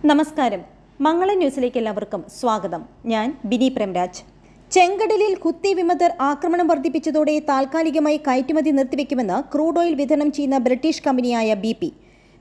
നമസ്കാരം. മംഗളം ന്യൂസിലേക്ക് എല്ലാവർക്കും സ്വാഗതം. ഞാൻ ബിനി പ്രേംരാജ്. ചെങ്കടലിൽ ഹൂത്തി വിമതർ ആക്രമണം വർദ്ധിപ്പിച്ചതോടെ താൽക്കാലികമായി കയറ്റുമതി നിർത്തിവെക്കുമെന്ന് ക്രൂഡ് ഓയിൽ വിതരണം ചെയ്യുന്ന ബ്രിട്ടീഷ് കമ്പനിയായ BP.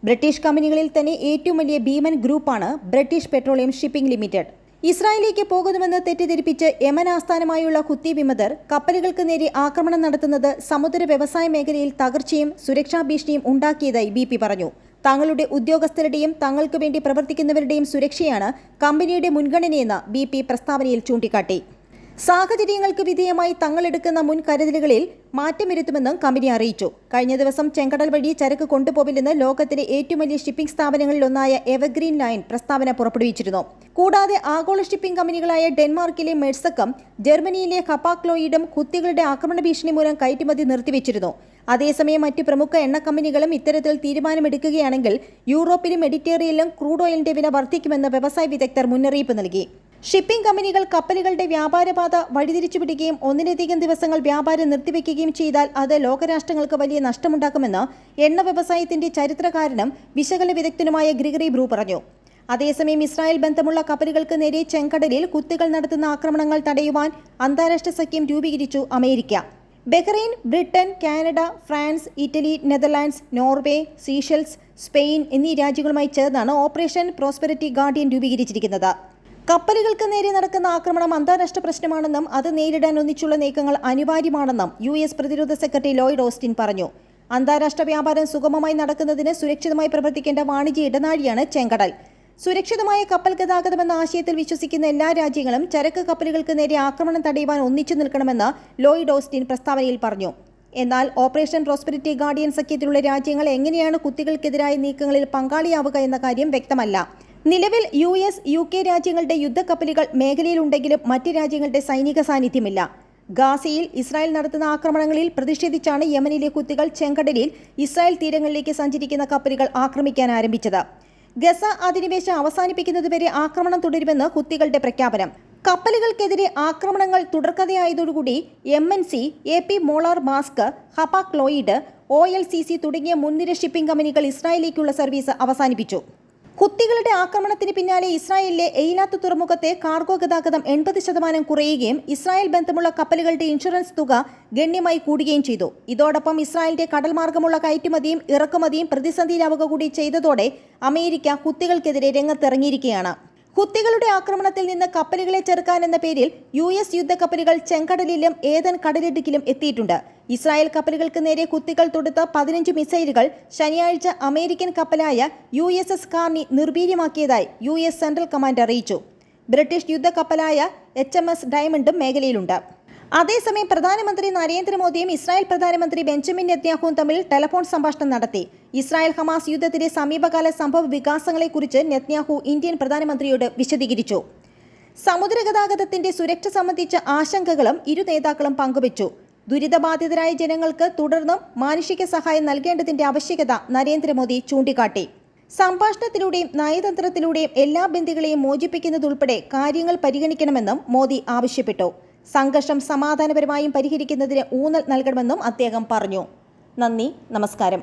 ബ്രിട്ടീഷ് കമ്പനികളിൽ തന്നെ ഏറ്റവും വലിയ ഭീമൻ ഗ്രൂപ്പാണ് ബ്രിട്ടീഷ് പെട്രോളിയം ഷിപ്പിംഗ് ലിമിറ്റഡ്. ഇസ്രായേലിലേക്ക് പോകുന്നുവെന്ന് തെറ്റിദ്ധരിപ്പിച്ച് യമൻ ആസ്ഥാനമായുള്ള ഹൂത്തി വിമതർ കപ്പലുകൾക്ക് നേരെ ആക്രമണം നടത്തുന്നത് സമുദ്ര വ്യവസായ മേഖലയിൽ തകർച്ചയും സുരക്ഷാ ഭീഷണിയും ഉണ്ടാക്കിയതായി BP പറഞ്ഞു. തങ്ങളുടെ ഉദ്യോഗസ്ഥരുടെയും തങ്ങൾക്ക് വേണ്ടി പ്രവർത്തിക്കുന്നവരുടെയും സുരക്ഷയാണ് കമ്പനിയുടെ മുൻഗണനയെന്ന് BP പ്രസ്താവനയിൽ ചൂണ്ടിക്കാട്ടി. സാഹചര്യങ്ങൾക്ക് വിധേയമായി തങ്ങളെടുക്കുന്ന മുൻകരുതലുകളിൽ മാറ്റം വരുത്തുമെന്നും കമ്പനി അറിയിച്ചു. കഴിഞ്ഞ ദിവസം ചെങ്കടൽ വഴി ചരക്ക് കൊണ്ടുപോവില്ലെന്ന് ലോകത്തിലെ ഏറ്റവും വലിയ ഷിപ്പിംഗ് സ്ഥാപനങ്ങളിലൊന്നായ എവർഗ്രീൻ ലൈൻ പ്രസ്താവന പുറപ്പെടുവിച്ചിരുന്നു. കൂടാതെ ആഗോള ഷിപ്പിംഗ് കമ്പനികളായ ഡെൻമാർക്കിലെ മെഴ്സക്കും ജർമ്മനിയിലെ ഹപാക് ലോയിഡും ഹൂത്തികളുടെ ആക്രമണ ഭീഷണി മൂലം കയറ്റുമതി നിർത്തിവെച്ചിരുന്നു. അതേസമയം മറ്റ് പ്രമുഖ എണ്ണ കമ്പനികളും ഇത്തരത്തിൽ തീരുമാനമെടുക്കുകയാണെങ്കിൽ യൂറോപ്പിലും മെഡിറ്ററേനിയനിലും ക്രൂഡ് ഓയിലിന്റെ വില വർദ്ധിക്കുമെന്ന് വ്യവസായ വിദഗ്ധർ മുന്നറിയിപ്പ് നൽകി. ഷിപ്പിംഗ് കമ്പനികൾ കപ്പലുകളുടെ വ്യാപാരപാത വഴിതിരിച്ചുവിടുകയും ഒന്നിലധികം ദിവസങ്ങൾ വ്യാപാരം നിർത്തിവെക്കുകയും ചെയ്താൽ അത് ലോകരാഷ്ട്രങ്ങൾക്ക് വലിയ നഷ്ടമുണ്ടാക്കുമെന്ന് എണ്ണ വ്യവസായത്തിന്റെ ചരിത്രകാരനും വിശകലന വിദഗ്ധനുമായ ഗ്രിഗറി ബ്രൂ പറഞ്ഞു. അതേസമയം ഇസ്രായേൽ ബന്ധമുള്ള കപ്പലുകൾക്ക് നേരെ ചെങ്കടലിൽ ഹൂത്തികൾ നടത്തുന്ന ആക്രമണങ്ങൾ തടയുവാൻ അന്താരാഷ്ട്ര സഖ്യം രൂപീകരിച്ചു America. Bahrain, Britain, Canada, France, Italy, Netherlands, Norway, Seychelles, Spain എന്നീ രാജ്യങ്ങളുമായി ചേർന്നാണ് ഓപ്പറേഷൻ പ്രോസ്പെരിറ്റി ഗാർഡിയൻ രൂപീകരിച്ചിരിക്കുന്നത്. കപ്പലുകൾക്ക് നേരെ നടക്കുന്ന ആക്രമണം അന്താരാഷ്ട്ര പ്രശ്നമാണെന്നും അത് നേരിടാൻ ഒന്നിച്ചുള്ള നീക്കങ്ങൾ അനിവാര്യമാണെന്നും US പ്രതിരോധ സെക്രട്ടറി ലോയിഡ് ഓസ്റ്റിൻ പറഞ്ഞു. അന്താരാഷ്ട്ര വ്യാപാരം സുഗമമായി നടക്കുന്നതിന് സുരക്ഷിതമായി പ്രവർത്തിക്കേണ്ട വാണിജ്യ ഇടനാഴിയാണ് ചെങ്കടൽ. സുരക്ഷിതമായ കപ്പൽ ഗതാഗതമെന്ന ആശയത്തിൽ വിശ്വസിക്കുന്ന എല്ലാ രാജ്യങ്ങളും ചരക്ക് കപ്പലുകൾക്ക് നേരെ ആക്രമണം തടയുവാൻ ഒന്നിച്ചു നിൽക്കണമെന്ന് ലോയിഡ് ഓസ്റ്റിൻ പ്രസ്താവനയിൽ പറഞ്ഞു. എന്നാൽ ഓപ്പറേഷൻ പ്രോസ്പെരിറ്റി ഗാർഡിയൻ സഖ്യത്തിലുള്ള രാജ്യങ്ങൾ എങ്ങനെയാണ് ഹൂത്തികൾക്കെതിരായ നീക്കങ്ങളിൽ പങ്കാളിയാവുക എന്ന കാര്യം വ്യക്തമല്ല. നിലവിൽ US, UK രാജ്യങ്ങളുടെ യുദ്ധക്കപ്പലുകൾ മേഖലയിലുണ്ടെങ്കിലും മറ്റ് രാജ്യങ്ങളുടെ സൈനിക സാന്നിധ്യമില്ല. ഗാസയിൽ ഇസ്രായേൽ നടത്തുന്ന ആക്രമണങ്ങളിൽ പ്രതിഷേധിച്ചാണ് യമനിലെ ഹൂത്തികൾ ചെങ്കടലിൽ ഇസ്രായേൽ തീരങ്ങളിലേക്ക് സഞ്ചരിക്കുന്ന കപ്പലുകൾ ആക്രമിക്കാൻ ആരംഭിച്ചത്. ഗസ അധിനിവേശം അവസാനിപ്പിക്കുന്നതുവരെ ആക്രമണം തുടരുമെന്ന് ഹൂത്തികളുടെ പ്രഖ്യാപനം. കപ്പലുകൾക്കെതിരെ ആക്രമണങ്ങൾ തുടർക്കഥയായതോടുകൂടി MNC, AP Moller Maersk, Hapag Lloyd, OLCC തുടങ്ങിയ മുൻനിര ഷിപ്പിംഗ് കമ്പനികൾ ഇസ്രായേലിലേക്കുള്ള സർവീസ് അവസാനിപ്പിച്ചു. ഹൂത്തികളുടെ ആക്രമണത്തിന് പിന്നാലെ ഇസ്രായേലിലെ എയിലാത്ത് തുറമുഖത്തെ കാർഗോ ഗതാഗതം 80% കുറയുകയും ഇസ്രായേൽ ബന്ധമുള്ള കപ്പലുകളുടെ ഇൻഷുറൻസ് തുക ഗണ്യമായി കൂടുകയും ചെയ്തു. ഇതോടൊപ്പം ഇസ്രായേലിന്റെ കടൽ മാർഗമുള്ള കയറ്റുമതിയും ഇറക്കുമതിയും പ്രതിസന്ധിയിലാവുക കൂടി ചെയ്തതോടെ അമേരിക്ക ഹൂത്തികൾക്കെതിരെ രംഗത്തിറങ്ങിയിരിക്കുകയാണ്. ഹൂത്തികളുടെ ആക്രമണത്തിൽ നിന്ന് കപ്പലുകളെ ചെറുക്കാനെന്ന പേരിൽ US യുദ്ധക്കപ്പലുകൾ ചെങ്കടലിലും ഏതൻ കടലിടുക്കിലും എത്തിയിട്ടുണ്ട്. ഇസ്രായേൽ കപ്പലുകൾക്ക് നേരെ ഹൂത്തികൾ തൊടുത്ത 15 മിസൈലുകൾ ശനിയാഴ്ച അമേരിക്കൻ കപ്പലായ USS കാർണി നിർവീര്യമാക്കിയതായി US സെൻട്രൽ കമാൻഡ് അറിയിച്ചു. ബ്രിട്ടീഷ് യുദ്ധക്കപ്പലായ HMS ഡയമണ്ടും മേഖലയിലുണ്ട്. അതേസമയം പ്രധാനമന്ത്രി നരേന്ദ്രമോദിയും ഇസ്രായേൽ പ്രധാനമന്ത്രി ബെഞ്ചമിൻ നെതന്യാഹുവും തമ്മിൽ ടെലിഫോൺ സംഭാഷണം നടത്തി. ഇസ്രായേൽ ഹമാസ് യുദ്ധത്തിലെ സമീപകാല സംഭവ വികാസങ്ങളെക്കുറിച്ച് നെതന്യാഹു ഇന്ത്യൻ പ്രധാനമന്ത്രിയോട് വിശദീകരിച്ചു. സമുദ്രഗതാഗതത്തിന്റെ സുരക്ഷ സംബന്ധിച്ച ആശങ്കകളും ഇരു നേതാക്കളും പങ്കുവച്ചു. ദുരിതബാധിതരായ ജനങ്ങൾക്ക് തുടർന്നും മാനുഷിക സഹായം നൽകേണ്ടതിന്റെ ആവശ്യകത നരേന്ദ്രമോദി ചൂണ്ടിക്കാട്ടി. സംഭാഷണത്തിലൂടെയും നയതന്ത്രത്തിലൂടെയും എല്ലാ ബന്ദികളെയും മോചിപ്പിക്കുന്നതുൾപ്പെടെ കാര്യങ്ങൾ പരിഗണിക്കണമെന്നും മോദി ആവശ്യപ്പെട്ടു. സംഘർഷം സമാധാനപരമായും പരിഹരിക്കുന്നതിന് ഊന്നൽ നൽകണമെന്നും അദ്ദേഹം പറഞ്ഞു. നന്ദി, നമസ്കാരം.